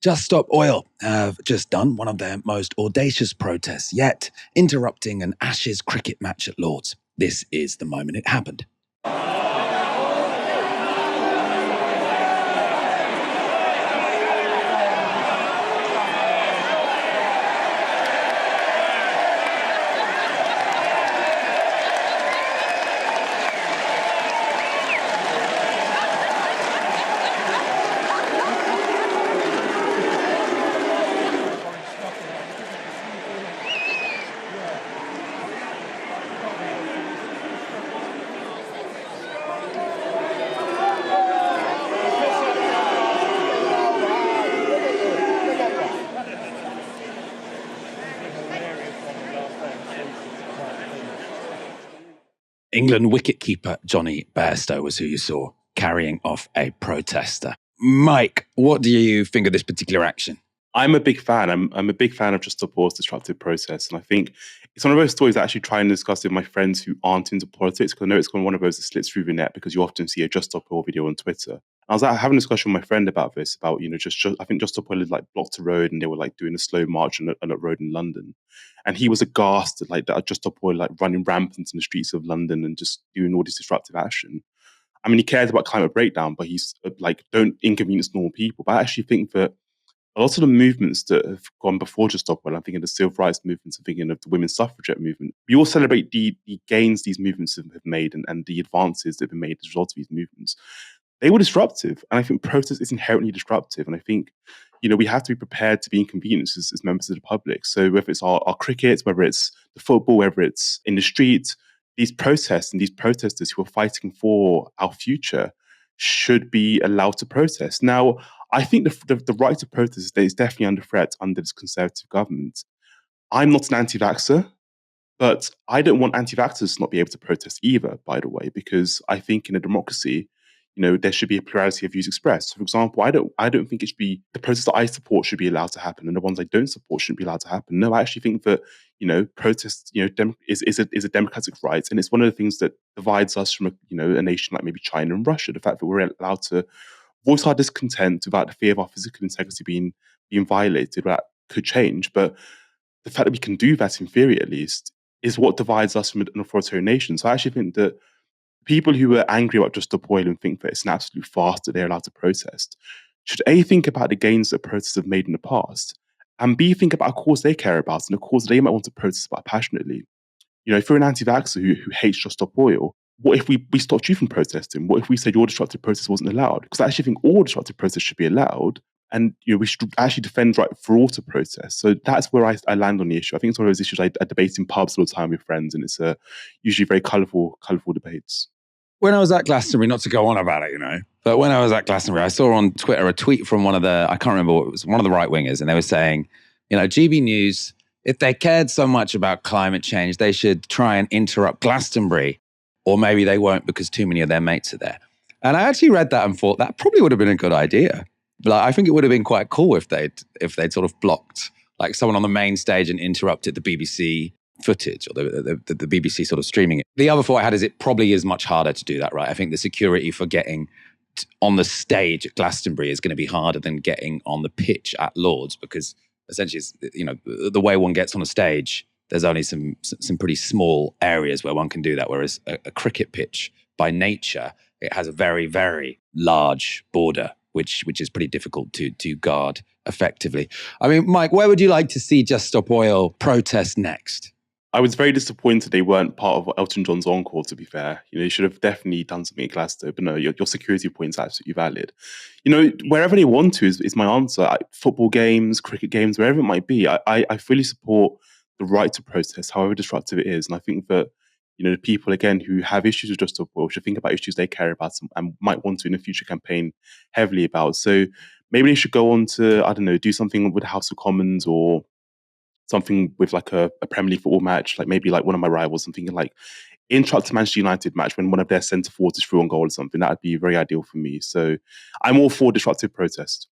Just Stop Oil have just done one of their most audacious protests yet, interrupting an Ashes cricket match at Lord's. This is the moment it happened. England wicketkeeper Johnny Bairstow was who you saw carrying off a protester. Mike, what do you think of this particular action? I'm a big fan. I'm a big fan of Just Stop Oil's disruptive process. And I think it's one of those stories I actually try and discuss with my friends who aren't into politics, because I know it's one of those that slits through the net because you often see a Just Stop Oil video on Twitter. I was having a discussion with my friend about this, about, just I think Just Stop Oil had blocked a road and they were doing a slow march on a road in London. And he was aghast at that Just Stop Oil running rampant in the streets of London and just doing all this disruptive action. I mean, he cares about climate breakdown, but he's don't inconvenience normal people. But I actually think that a lot of the movements that have gone before Just Stop Oil, I'm thinking of the civil rights movements, I'm thinking of the women's suffragette movement. We all celebrate the gains these movements have made and the advances that have been made as a result of these movements. They were disruptive. And I think protest is inherently disruptive. And I think, we have to be prepared to be inconvenienced as members of the public. So whether it's our cricket, whether it's the football, whether it's in the streets, these protests and these protesters who are fighting for our future should be allowed to protest. Now, I think the right to protest is definitely under threat under this Conservative government. I'm not an anti-vaxxer, but I don't want anti-vaxxers to not be able to protest either, by the way, because I think in a democracy, there should be a plurality of views expressed. For example, I don't think it should be the protests that I support should be allowed to happen, and the ones I don't support shouldn't be allowed to happen. No, I actually think that protest is a democratic right, and it's one of the things that divides us from a nation like maybe China and Russia. The fact that we're allowed to voice our discontent without the fear of our physical integrity being violated, that could change. But the fact that we can do that, in theory at least, is what divides us from an authoritarian nation. So I actually think that people who are angry about Just Stop Oil and think that it's an absolute farce that they're allowed to protest should A, think about the gains that protesters have made in the past, and B, think about a cause they care about and a cause they might want to protest about passionately. If you're an anti-vaxxer who hates Just Stop Oil, what if we stopped you from protesting? What if we said your disruptive protest wasn't allowed? Because I actually think all disruptive protests should be allowed, and we should actually defend right for all to protest. So that's where I land on the issue. I think it's one of those issues I debate in pubs all the time with friends, and it's usually very colourful debates. When I was at Glastonbury, not to go on about it, but when I was at Glastonbury, I saw on Twitter a tweet from I can't remember what it was, one of the right-wingers, and they were saying, GB News, if they cared so much about climate change, they should try and interrupt Glastonbury, or maybe they won't because too many of their mates are there. And I actually read that and thought that probably would have been a good idea. I think it would have been quite cool if they'd sort of blocked someone on the main stage and interrupted the BBC footage, or the BBC sort of streaming it. The other thought I had is it probably is much harder to do that, right? I think the security for getting on the stage at Glastonbury is going to be harder than getting on the pitch at Lord's, because essentially, the way one gets on a stage, there's only some pretty small areas where one can do that, whereas a cricket pitch, by nature, it has a very, very large border, which is pretty difficult to guard effectively. I mean, Mike, where would you like to see Just Stop Oil protest next? I was very disappointed they weren't part of Elton John's encore, to be fair. You should have definitely done something at Glasgow, but no, your security point's absolutely valid. Wherever they want to is my answer. Football games, cricket games, wherever it might be, I fully support the right to protest, however disruptive it is. And I think that, the people, again, who have issues with Just Stop Oil should think about issues they care about and might want to in a future campaign heavily about. So maybe they should go on to, I don't know, do something with the House of Commons, or something with a Premier League football match, maybe one of my rivals, I'm thinking interrupt a Manchester United match when one of their centre forwards is through on goal or something. That would be very ideal for me. So I'm all for disruptive protest.